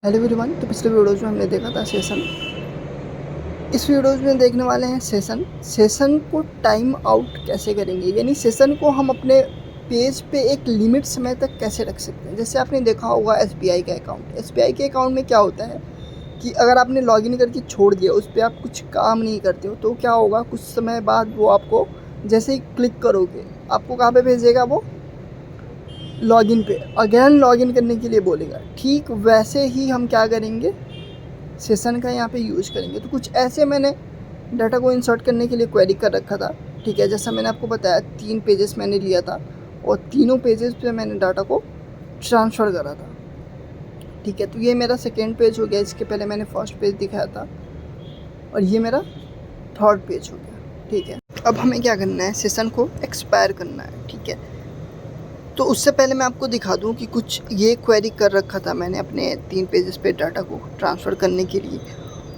Hello everyone. तो पिछले videos में हमने देखा था सेशन। इस वीडियोज़ में देखने वाले हैं सेशन को टाइम आउट कैसे करेंगे, यानी सेशन को हम अपने पेज पे एक लिमिट समय तक कैसे रख सकते हैं। जैसे आपने देखा होगा एसबीआई के अकाउंट में क्या होता है कि अगर आपने लॉगिन करके छोड़ दिया, उस पर आप कुछ काम नहीं करते हो, तो क्या होगा, कुछ समय बाद वो आपको जैसे ही क्लिक करोगे आपको कहाँ पे भेजेगा, वो लॉगिन पे अगेन लॉगिन करने के लिए बोलेगा। ठीक वैसे ही हम क्या करेंगे, सेशन का यहाँ पे यूज़ करेंगे। तो कुछ ऐसे मैंने डाटा को इंसर्ट करने के लिए क्वेरी कर रखा था। ठीक है, जैसा मैंने आपको बताया 3 पेजेस मैंने लिया था और तीनों पेजेस पे मैंने डाटा को ट्रांसफ़र करा था। ठीक है, तो ये मेरा सेकेंड पेज हो गया। इसके पहले मैंने फर्स्ट पेज दिखाया था और ये मेरा थर्ड पेज हो गया। ठीक है, अब हमें क्या करना है, सेशन को एक्सपायर करना है। ठीक है, तो उससे पहले मैं आपको दिखा दूं कि कुछ ये क्वेरी कर रखा था मैंने अपने 3 पेजेस पे डाटा को ट्रांसफ़र करने के लिए।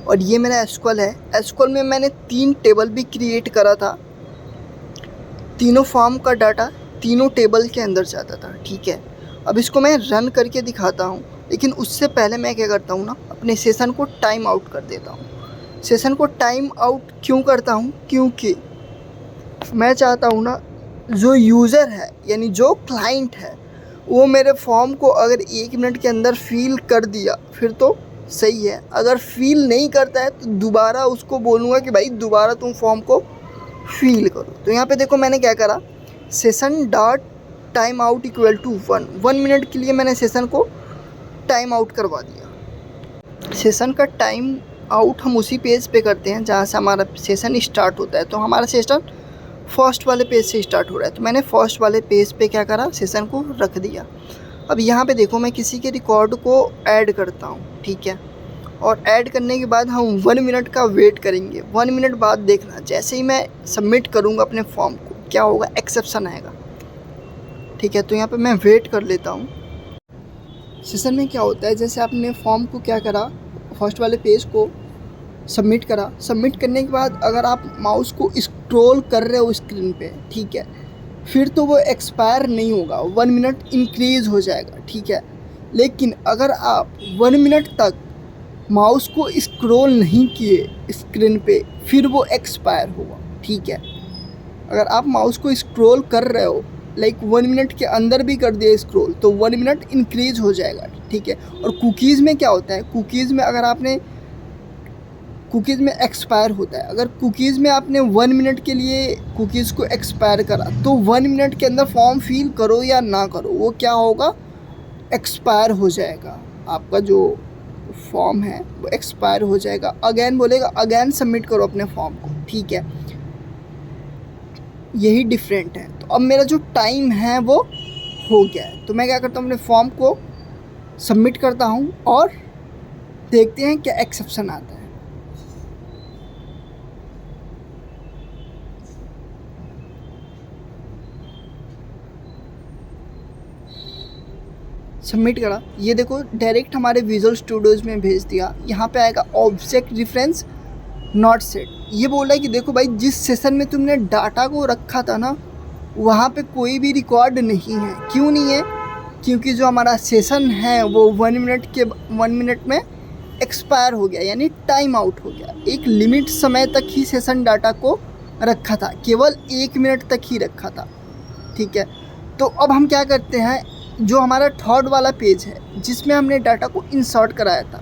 और ये मेरा एसक्यूएल है। एसक्यूएल में मैंने 3 टेबल भी क्रिएट करा था। तीनों फॉर्म का डाटा तीनों टेबल के अंदर जाता था। ठीक है, अब इसको मैं रन करके दिखाता हूँ, लेकिन उससे पहले मैं क्या करता हूँ ना, अपने सेशन को टाइम आउट कर देता हूँ। सेशन को टाइम आउट क्यों करता हूँ, क्योंकि मैं चाहता हूँ ना, जो यूज़र है यानी जो क्लाइंट है वो मेरे फॉर्म को अगर 1 मिनट के अंदर फ़िल कर दिया फिर तो सही है। अगर फ़िल नहीं करता है तो दोबारा उसको बोलूँगा कि भाई दोबारा तुम फॉर्म को फ़िल करो। तो यहाँ पे देखो मैंने क्या करा, session dot time out equal to 1 minute के लिए मैंने सेशन को टाइम आउट करवा दिया। सेशन का टाइम आउट हम उसी पेज पे करते हैं जहाँ से हमारा सेशन स्टार्ट होता है। तो हमारा सेशन फर्स्ट वाले पेज से स्टार्ट हो रहा है, तो मैंने फर्स्ट वाले पेज पे क्या करा, सेशन को रख दिया। अब यहाँ पे देखो मैं किसी के रिकॉर्ड को ऐड करता हूँ। ठीक है, और ऐड करने के बाद हम 1 मिनट का वेट करेंगे। 1 मिनट बाद देखना, जैसे ही मैं सबमिट करूँगा अपने फॉर्म को, क्या होगा, एक्सेप्शन आएगा। ठीक है, तो यहाँ पे मैं वेट कर लेता हूँ। सेशन में क्या होता है, जैसे आपने फॉर्म को क्या करा, फर्स्ट वाले पेज को सबमिट करा। सबमिट करने के बाद अगर आप माउस को स्क्रॉल कर रहे हो स्क्रीन पे, ठीक है, फिर तो वो एक्सपायर नहीं होगा, 1 मिनट इंक्रीज़ हो जाएगा। ठीक है, लेकिन अगर आप 1 मिनट तक माउस को स्क्रॉल नहीं किए स्क्रीन पे, फिर वो एक्सपायर होगा। ठीक है, अगर आप माउस को स्क्रॉल कर रहे हो, लाइक 1 मिनट के अंदर भी कर दिया स्क्रॉल, तो 1 मिनट इंक्रीज़ हो जाएगा। ठीक है, और कुकीज़ में क्या होता है, कुकीज़ में अगर आपने कुकीज़ में एक्सपायर होता है। अगर कुकीज़ में आपने 1 मिनट के लिए कुकीज़ को एक्सपायर करा, तो 1 मिनट के अंदर फॉर्म फिल करो या ना करो, वो क्या होगा, एक्सपायर हो जाएगा। आपका जो फॉर्म है वो एक्सपायर हो जाएगा। अगेन बोलेगा, अगेन सबमिट करो अपने फॉर्म को। ठीक है, यही डिफरेंट है। तो अब मेरा जो टाइम है वो हो गया है, तो मैं क्या करता हूँ, अपने फॉर्म को सबमिट करता हूँ और देखते हैं क्या एक्सेप्शन आता है। सबमिट करा, ये देखो डायरेक्ट हमारे विजुअल स्टूडियोज़ में भेज दिया। यहाँ पे आएगा ऑब्जेक्ट रेफरेंस नॉट सेट। ये बोल रहा है कि देखो भाई, जिस सेशन में तुमने डाटा को रखा था ना, वहाँ पे कोई भी रिकॉर्ड नहीं है। क्यों नहीं है, क्योंकि जो हमारा सेशन है वो 1 मिनट में एक्सपायर हो गया, यानी टाइम आउट हो गया। एक लिमिट समय तक ही सेशन डाटा को रखा था, केवल 1 मिनट तक ही रखा था। ठीक है, तो अब हम क्या करते हैं, जो हमारा थर्ड वाला पेज है जिसमें हमने डाटा को इंसर्ट कराया था,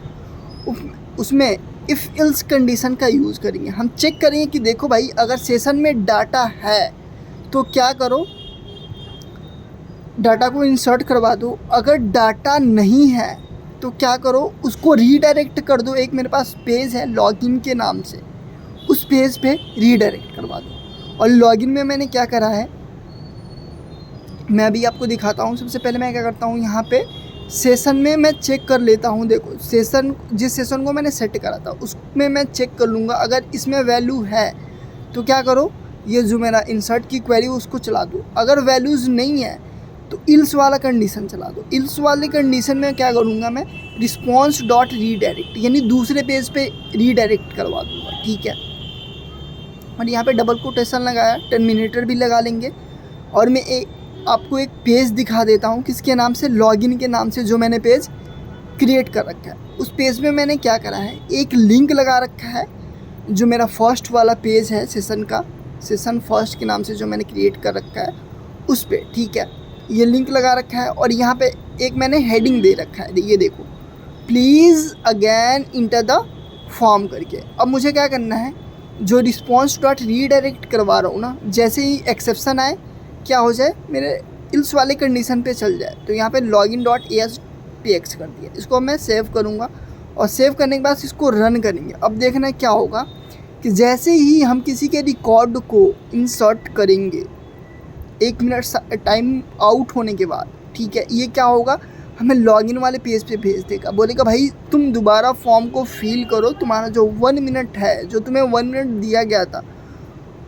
उसमें इफ़ एल्स कंडीशन का यूज़ करेंगे। हम चेक करेंगे कि देखो भाई, अगर सेशन में डाटा है तो क्या करो, डाटा को इंसर्ट करवा दो। अगर डाटा नहीं है तो क्या करो, उसको रीडायरेक्ट कर दो। एक मेरे पास पेज है लॉगिन के नाम से, उस पेज पे रीडायरेक्ट करवा दो। और लॉगिन में मैंने क्या करा है, मैं अभी आपको दिखाता हूँ। सबसे पहले मैं क्या करता हूँ, यहाँ पे सेशन में मैं चेक कर लेता हूँ। देखो सेशन, जिस सेशन को मैंने सेट करा था उसमें मैं चेक कर लूँगा। अगर इसमें वैल्यू है तो क्या करो, ये जो मेरा इंसर्ट की क्वेरी उसको चला दो। अगर वैल्यूज़ नहीं है तो इल्स वाला कंडीशन चला दो। इल्स वाली कंडीशन में क्या करूँगा, मैं रिस्पॉन्स डॉट रीडायरेक्ट, यानी दूसरे पेज पे रीडायरेक्ट करवा दूँगा। ठीक है, और यहाँ पे डबल कोटेशन लगाया, टर्मिनेटर भी लगा लेंगे। और मैं आपको एक पेज दिखा देता हूँ, किसके नाम से, लॉगिन के नाम से, जो मैंने पेज क्रिएट कर रखा है। उस पेज में मैंने क्या करा है, एक लिंक लगा रखा है जो मेरा फर्स्ट वाला पेज है सेशन का, सेशन फर्स्ट के नाम से जो मैंने क्रिएट कर रखा है उस पे, ठीक है। ये लिंक लगा रखा है और यहाँ पे एक मैंने हेडिंग दे रखा है, ये देखो, please again enter the form करके। अब मुझे क्या करना है, जो रिस्पॉन्स डॉट रीडायरेक्ट करवा रहा हूँ ना, जैसे ही एक्सेप्शन आए क्या हो जाए, मेरे इल्स वाले कंडीशन पे चल जाए। तो यहाँ पे लॉगिन डॉट ASPX कर दिया, इसको मैं सेव करूँगा और सेव करने के बाद इसको रन करेंगे। अब देखना क्या होगा कि जैसे ही हम किसी के रिकॉर्ड को इंसर्ट करेंगे 1 मिनट टाइम आउट होने के बाद, ठीक है, ये क्या होगा, हमें लॉगिन वाले पेज पे भेज देगा, बोलेगा भाई तुम दोबारा फॉर्म को फिल करो, तुम्हारा जो 1 मिनट है, जो तुम्हें 1 मिनट दिया गया था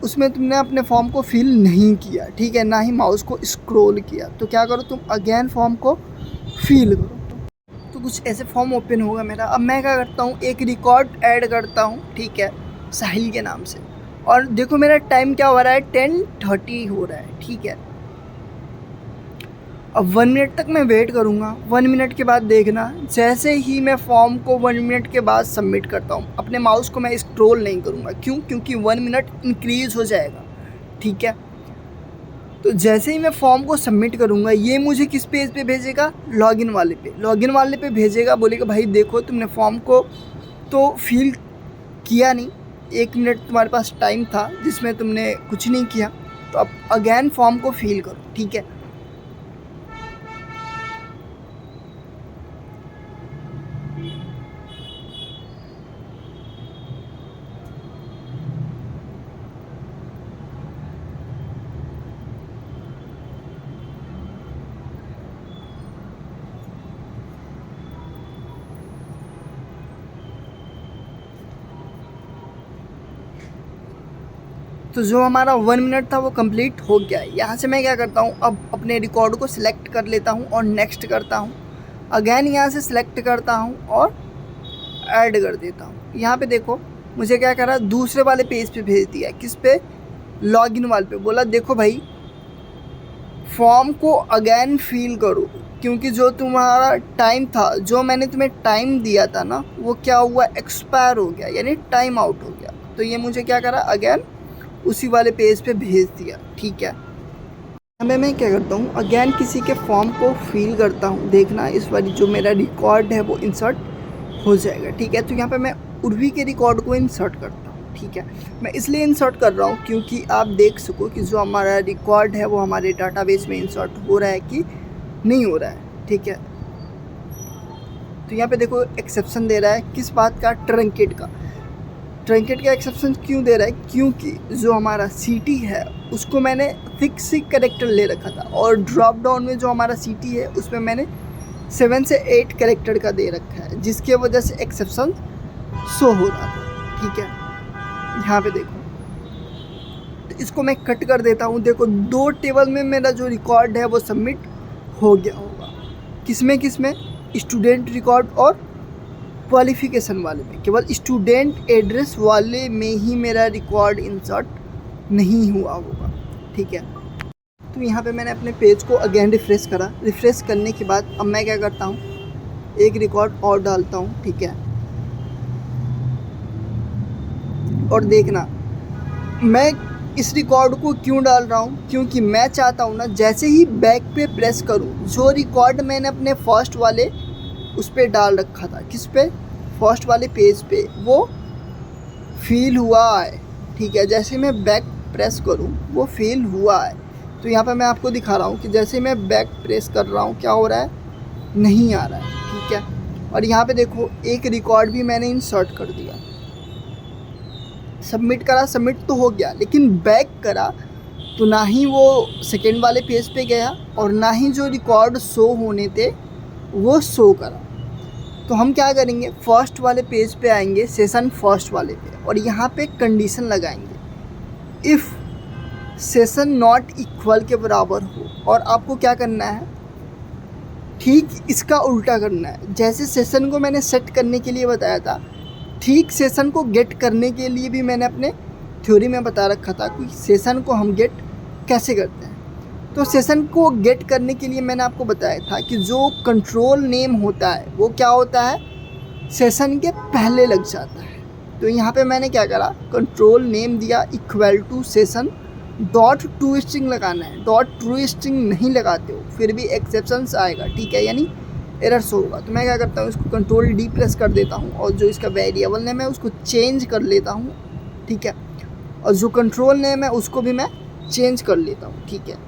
उसमें तुमने अपने फॉर्म को फिल नहीं किया, ठीक है, ना ही माउस को स्क्रॉल किया, तो क्या करो तुम अगेन फॉर्म को फिल करो। तो कुछ ऐसे फॉर्म ओपन होगा मेरा। अब मैं क्या करता हूँ, एक रिकॉर्ड ऐड करता हूँ, ठीक है, साहिल के नाम से, और देखो मेरा टाइम क्या हो रहा है, 10:30 हो रहा है, ठीक है। अब 1 मिनट तक मैं वेट करूँगा। 1 मिनट के बाद देखना, जैसे ही मैं फॉर्म को 1 मिनट के बाद सबमिट करता हूँ, अपने माउस को मैं स्क्रॉल नहीं करूँगा, क्यों, क्योंकि 1 मिनट इंक्रीज़ हो जाएगा, ठीक है। तो जैसे ही मैं फॉर्म को सबमिट करूँगा, ये मुझे किस पेज पे भेजेगा, लॉगिन वाले पे, लॉगिन वाले पे भेजेगा, बोलेगा भाई देखो तुमने फॉर्म को तो फिल किया नहीं, 1 मिनट तुम्हारे पास टाइम था जिसमें तुमने कुछ नहीं किया, तो अब अगेन फॉर्म को फिल करो, ठीक है। तो जो हमारा 1 मिनट था वो कंप्लीट हो गया है। यहाँ से मैं क्या करता हूँ, अब अपने रिकॉर्ड को सिलेक्ट कर लेता हूँ और नेक्स्ट करता हूँ, अगेन यहाँ से सिलेक्ट करता हूँ और ऐड कर देता हूँ। यहाँ पे देखो मुझे क्या करा, दूसरे वाले पेज पे भेज दिया, किस पे, लॉगिन वाले पे, बोला देखो भाई फॉर्म को अगेन फिल करो, क्योंकि जो तुम्हारा टाइम था, जो मैंने तुम्हें टाइम दिया था ना, वो क्या हुआ, एक्सपायर हो गया, यानी टाइम आउट हो गया। तो ये मुझे क्या करा, अगेन उसी वाले पेज पे भेज दिया, ठीक है। हमें मैं क्या करता हूँ, अगेन किसी के फॉर्म को फिल करता हूँ, देखना इस वाली जो मेरा रिकॉर्ड है वो इंसर्ट हो जाएगा, ठीक है। तो यहाँ पे मैं उर्वी के रिकॉर्ड को इंसर्ट करता हूँ, ठीक है। मैं इसलिए इंसर्ट कर रहा हूँ क्योंकि आप देख सको कि जो हमारा रिकॉर्ड है वो हमारे डाटाबेस में इंसर्ट हो रहा है कि नहीं हो रहा है, ठीक है। तो यहाँ पे देखो एक्सेप्शन दे रहा है, किस बात का, ट्रंकेट का। ट्रंकेट का एक्सेप्शन क्यों दे रहा है, क्योंकि जो हमारा सिटी है उसको मैंने फिक्स कैरेक्टर ले रखा था, और ड्रॉप डाउन में जो हमारा सिटी है उसमें मैंने 7 से 8 कैरेक्टर का दे रखा है, जिसके वजह से एक्सेप्शन शो हो रहा था, ठीक है। यहाँ पे देखो, तो इसको मैं कट कर देता हूँ। देखो 2 टेबल में मेरा जो रिकॉर्ड है वो सबमिट हो गया होगा, किसमें किसमें, स्टूडेंट रिकॉर्ड और क्वालिफ़िकेशन वाले में। केवल स्टूडेंट एड्रेस वाले में ही मेरा रिकॉर्ड इंसर्ट नहीं हुआ होगा, ठीक है। तो यहाँ पे मैंने अपने पेज को अगेन रिफ़्रेश करा, रिफ़्रेश करने के बाद अब मैं क्या करता हूँ, एक रिकॉर्ड और डालता हूँ, ठीक है। और देखना मैं इस रिकॉर्ड को क्यों डाल रहा हूँ, क्योंकि मैं चाहता हूँ ना, जैसे ही बैक पे प्रेस करूँ, जो रिकॉर्ड मैंने अपने फर्स्ट वाले उस पर डाल रखा था, किस पे, फर्स्ट वाले पेज पे, वो फील हुआ है, ठीक है। जैसे मैं बैक प्रेस करूं वो फील हुआ है। तो यहाँ पे मैं आपको दिखा रहा हूँ कि जैसे मैं बैक प्रेस कर रहा हूँ क्या हो रहा है, नहीं आ रहा है, ठीक है। और यहाँ पे देखो एक रिकॉर्ड भी मैंने इंसर्ट कर दिया, सबमिट करा, सबमिट तो हो गया, लेकिन बैक करा तो ना ही वो सेकेंड वाले पेज पे गया और ना ही जो रिकॉर्ड शो होने थे वो शो करा। तो हम क्या करेंगे, फर्स्ट वाले पेज पे आएंगे, सेशन फर्स्ट वाले पे, और यहाँ पे कंडीशन लगाएंगे, इफ़ सेशन नॉट इक्वल के बराबर हो। और आपको क्या करना है, ठीक इसका उल्टा करना है। जैसे सेशन को मैंने सेट करने के लिए बताया था, ठीक सेशन को गेट करने के लिए भी मैंने अपने थ्योरी में बता रखा था कि सेशन को हम गेट कैसे करते हैं। तो सेशन को गेट करने के लिए मैंने आपको बताया था कि जो कंट्रोल नेम होता है वो क्या होता है, सेशन के पहले लग जाता है। तो यहाँ पे मैंने क्या करा, कंट्रोल नेम दिया equal to session dot to string लगाना है। डॉट ट्रू स्ट्रिंग नहीं लगाते हो फिर भी एक्सेप्शंस आएगा, ठीक है, यानी एरर शो होगा। तो मैं क्या करता हूँ, इसको कंट्रोल डी प्रेस कर देता हूँ और जो इसका वेरिएबल नेम है उसको चेंज कर लेता हूँ, ठीक है, और जो कंट्रोल नेम है उसको भी मैं चेंज कर लेता हूँ, ठीक है।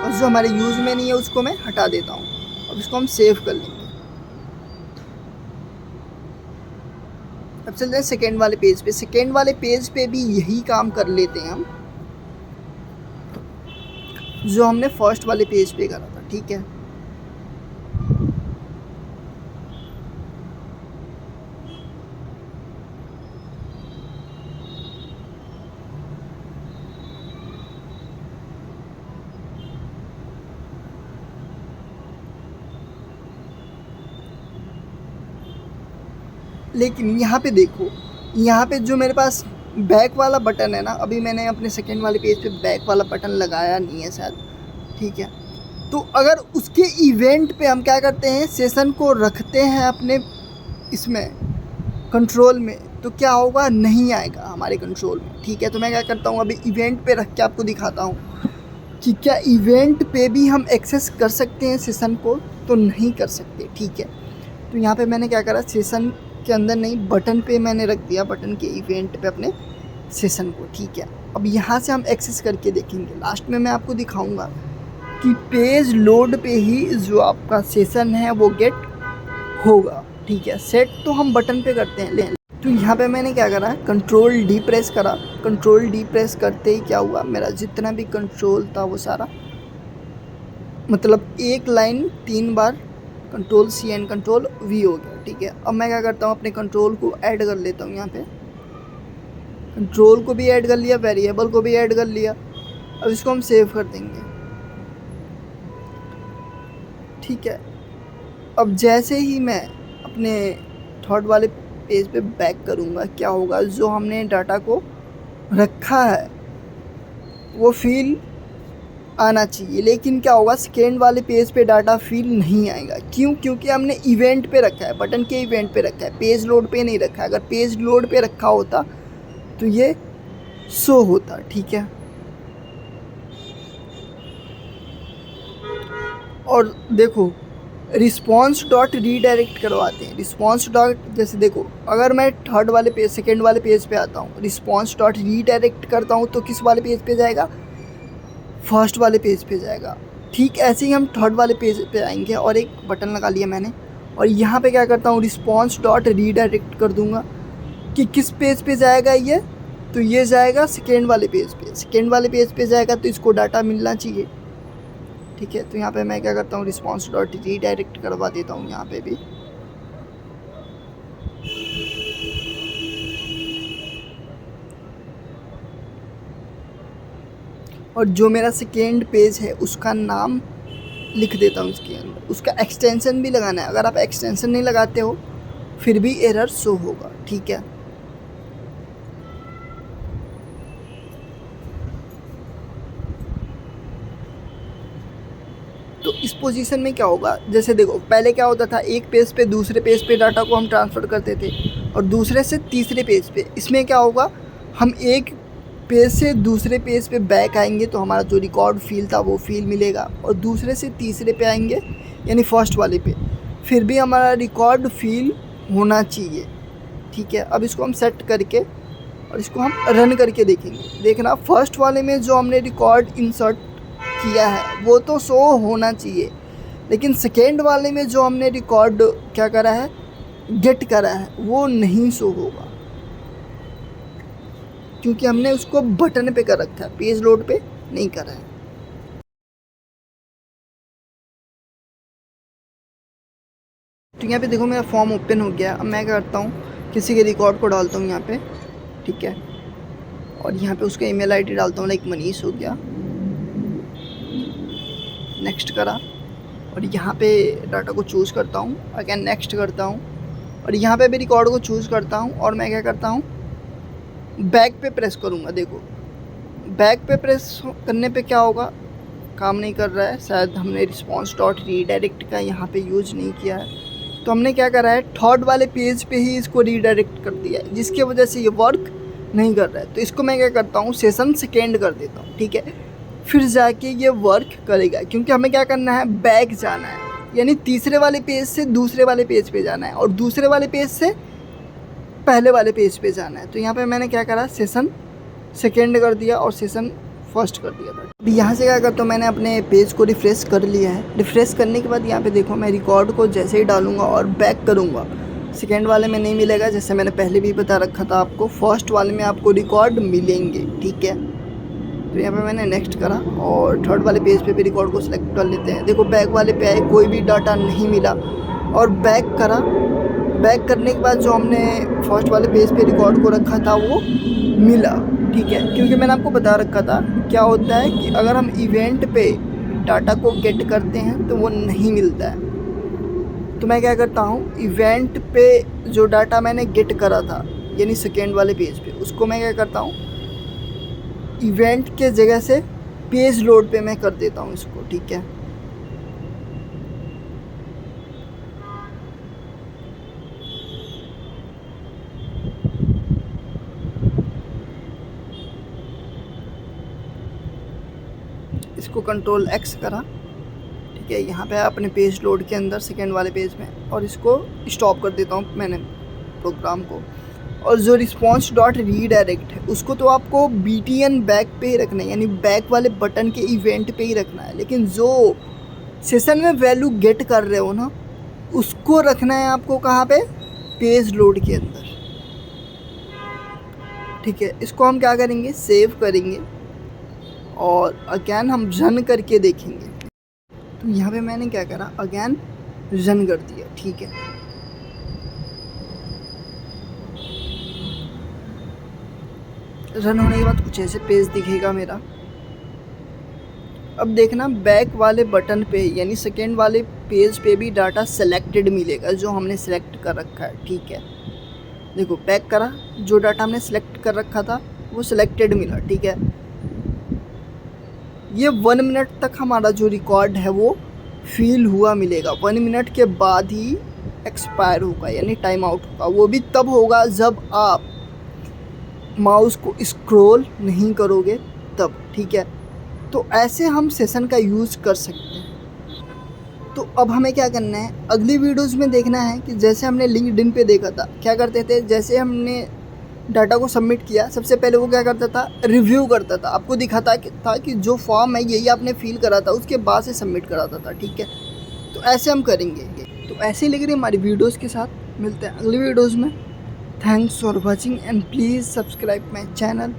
और जो हमारे यूज में नहीं है उसको मैं हटा देता हूँ। अब इसको हम सेव कर लेंगे। अब चलते हैं सेकेंड वाले पेज पे। सेकेंड वाले पेज पे भी यही काम कर लेते हैं हम जो हमने फर्स्ट वाले पेज पे करा था, ठीक है। लेकिन यहाँ पे देखो, यहाँ पे जो मेरे पास बैक वाला बटन है ना, अभी मैंने अपने सेकेंड वाले पेज पे बैक वाला बटन लगाया नहीं है शायद, ठीक है। तो अगर उसके इवेंट पे हम क्या करते हैं, सेशन को रखते हैं अपने इसमें कंट्रोल में, तो क्या होगा, नहीं आएगा हमारे कंट्रोल में, ठीक है। तो मैं क्या करता हूँ, अभी इवेंट पे रख के आपको दिखाता हूँ कि क्या इवेंट पे भी हम एक्सेस कर सकते हैं सेशन को, तो नहीं कर सकते, ठीक है। तो यहाँ पे मैंने क्या करा, सेशन के अंदर नहीं, बटन पे मैंने रख दिया, बटन के इवेंट पे अपने सेशन को, ठीक है। अब यहाँ से हम एक्सेस करके देखेंगे। लास्ट में मैं आपको दिखाऊंगा कि पेज लोड पे ही जो आपका सेशन है वो गेट होगा, ठीक है। सेट तो हम बटन पे करते हैं। तो यहाँ पे मैंने क्या करा, कंट्रोल डी प्रेस करा। कंट्रोल डी प्रेस करते ही क्या हुआ, मेरा जितना भी कंट्रोल था वो सारा, मतलब एक लाइन 3 बार control C and control V हो गया, ठीक है। अब मैं क्या करता हूँ, अपने कंट्रोल को ऐड कर लेता हूँ। यहाँ पे कंट्रोल को भी ऐड कर लिया, वेरिएबल को भी ऐड कर लिया। अब इसको हम सेव कर देंगे, ठीक है। अब जैसे ही मैं अपने थर्ड वाले पेज पे बैक करूँगा, क्या होगा, जो हमने डाटा को रखा है वो फील्ड आना चाहिए, लेकिन क्या होगा, सेकेंड वाले पेज पे डाटा फील्ड नहीं आएगा। क्यों? क्योंकि हमने इवेंट पे रखा है, बटन के इवेंट पे रखा है, पेज लोड पे नहीं रखा है। अगर पेज लोड पे रखा होता तो ये शो होता, ठीक है। और देखो, रिस्पॉन्स डॉट रीडायरेक्ट करवाते हैं। रिस्पॉन्स डॉट, जैसे देखो, अगर मैं थर्ड वाले पेज, सेकेंड वाले पेज पे आता हूँ, रिस्पॉन्स डॉट रीडायरेक्ट करता हूँ, तो किस वाले पेज पे जाएगा, फर्स्ट वाले पेज पे जाएगा। ठीक ऐसे ही हम थर्ड वाले पेज पे आएंगे और एक बटन लगा लिया मैंने, और यहाँ पे क्या करता हूँ, रिस्पॉन्स डॉट रीडायरेक्ट कर दूँगा कि किस पेज पे जाएगा ये, तो ये जाएगा सेकेंड वाले पेज पे। सेकेंड वाले पेज पे जाएगा तो इसको डाटा मिलना चाहिए, ठीक है। तो यहाँ पे मैं क्या करता हूँ, रिस्पॉन्स डॉट रीडायरेक्ट करवा देता हूँ यहाँ पे भी। और जो मेरा सेकेंड पेज है उसका नाम लिख देता हूँ इसके अंदर। उसका एक्सटेंशन भी लगाना है, अगर आप एक्सटेंशन नहीं लगाते हो फिर भी एरर शो होगा, ठीक है। तो इस पोजीशन में क्या होगा, जैसे देखो, पहले क्या होता था, एक पेज पे दूसरे पेज पे डाटा को हम ट्रांसफ़र करते थे और दूसरे से तीसरे पेज पे। इसमें क्या होगा, हम एक पेज से दूसरे पेज पे बैक आएंगे तो हमारा जो रिकॉर्ड फील्ड था वो फील्ड मिलेगा, और दूसरे से तीसरे पे आएंगे यानी फर्स्ट वाले पे, फिर भी हमारा रिकॉर्ड फील्ड होना चाहिए, ठीक है। अब इसको हम सेट करके और इसको हम रन करके देखेंगे। देखना, फर्स्ट वाले में जो हमने रिकॉर्ड इंसर्ट किया है वो तो शो होना चाहिए, लेकिन सेकेंड वाले में जो हमने रिकॉर्ड क्या करा है, गेट करा है, वो नहीं शो होगा, क्योंकि हमने उसको बटन पे कर रखा है, पेज लोड पे नहीं करा है। तो यहाँ पे देखो, मेरा फॉर्म ओपन हो गया। अब मैं क्या करता हूँ, किसी के रिकॉर्ड को डालता हूँ यहाँ पे, ठीक है, और यहाँ पे उसका ईमेल आईडी डालता हूँ, लाइक मनीष हो गया, नेक्स्ट करा, और यहाँ पे डाटा को चूज़ करता हूँ, अगेन नेक्स्ट करता हूँ, और यहाँ पे भी रिकॉर्ड को चूज़ करता हूँ, और मैं क्या करता हूँ, बैक पे प्रेस करूँगा। देखो, बैक पे प्रेस करने पे क्या होगा, काम नहीं कर रहा है, शायद हमने रिस्पॉन्स डॉट रीडायरेक्ट का यहाँ पे यूज नहीं किया है। तो हमने क्या करा है, थर्ड वाले पेज पे ही इसको रीडायरेक्ट कर दिया है, जिसकी वजह से ये वर्क नहीं कर रहा है। तो इसको मैं क्या करता हूँ, सेशन सेकेंड कर देता हूँ, ठीक है। फिर जाके ये वर्क करेगा, क्योंकि हमें क्या करना है, बैक जाना है, यानी तीसरे वाले पेज से दूसरे वाले पेज पे जाना है और दूसरे वाले पेज से पहले वाले पेज पे जाना है। तो यहाँ पे मैंने क्या करा, सेशन सेकेंड कर दिया और सेशन फर्स्ट कर दिया था। अभी यहाँ से क्या करता हूँ, मैंने अपने पेज को रिफ़्रेश कर लिया है। रिफ़्रेश करने के बाद यहाँ पे देखो, मैं रिकॉर्ड को जैसे ही डालूंगा और बैक करूँगा, सेकेंड वाले में नहीं मिलेगा, जैसे मैंने पहले भी बता रखा था आपको, फर्स्ट वाले में आपको रिकॉर्ड मिलेंगे, ठीक है। तो यहाँ पे मैंने नेक्स्ट करा और थर्ड वाले पेज पे भी रिकॉर्ड को सिलेक्ट कर लेते हैं। देखो बैक वाले पे आए, कोई भी डाटा नहीं मिला और बैक करा। बैक करने के बाद जो हमने फर्स्ट वाले पेज पे रिकॉर्ड को रखा था वो मिला, ठीक है। क्योंकि मैंने आपको बता रखा था क्या होता है कि अगर हम इवेंट पे डाटा को गेट करते हैं तो वो नहीं मिलता है। तो मैं क्या करता हूँ, इवेंट पे जो डाटा मैंने गेट करा था यानी सेकेंड वाले पेज पे, उसको मैं क्या करता हूँ, इवेंट के जगह से पेज लोड पे मैं कर देता हूँ इसको, ठीक है। इसको कंट्रोल एक्स करा, ठीक है। यहाँ पे अपने पेज लोड के अंदर सेकेंड वाले पेज में, और इसको स्टॉप कर देता हूँ मैंने प्रोग्राम को। और जो रिस्पॉन्स डॉट रीडायरेक्ट है उसको तो आपको BTN बैक पे ही रखना है, यानी बैक वाले बटन के इवेंट पे ही रखना है। लेकिन जो सेशन में वैल्यू गेट कर रहे हो ना, उसको रखना है आपको कहाँ पे, पेज लोड के अंदर, ठीक है। इसको हम क्या करेंगे, सेव करेंगे और अगेन हम रन करके देखेंगे। तो यहाँ पे मैंने क्या करा, अगेन रन कर दिया, ठीक है। रन होने के बाद कुछ ऐसे पेज दिखेगा मेरा। अब देखना, बैक वाले बटन पे यानी सेकेंड वाले पेज पे भी डाटा सेलेक्टेड मिलेगा जो हमने सेलेक्ट कर रखा है, ठीक है। देखो बैक करा, जो डाटा हमने सेलेक्ट कर रखा था वो सिलेक्टेड मिला, ठीक है। ये 1 मिनट तक हमारा जो रिकॉर्ड है वो फील हुआ मिलेगा। 1 मिनट के बाद ही एक्सपायर होगा, यानी टाइम आउट होगा। वो भी तब होगा जब आप माउस को स्क्रॉल नहीं करोगे तब, ठीक है। तो ऐसे हम सेशन का यूज़ कर सकते हैं। तो अब हमें क्या करना है, अगली वीडियोज़ में देखना है कि जैसे हमने लिंक्डइन पे देखा था, क्या करते थे, जैसे हमने डाटा को सबमिट किया, सबसे पहले वो क्या करता था, रिव्यू करता था, आपको दिखाता था कि जो फॉर्म है यही आपने फिल करा था, उसके बाद से सबमिट कराता था, ठीक है। तो ऐसे हम करेंगे। तो ऐसे ही लग रही हमारी वीडियोज़ के साथ, मिलते हैं अगली वीडियोज़ में। Thanks for watching and please subscribe my channel.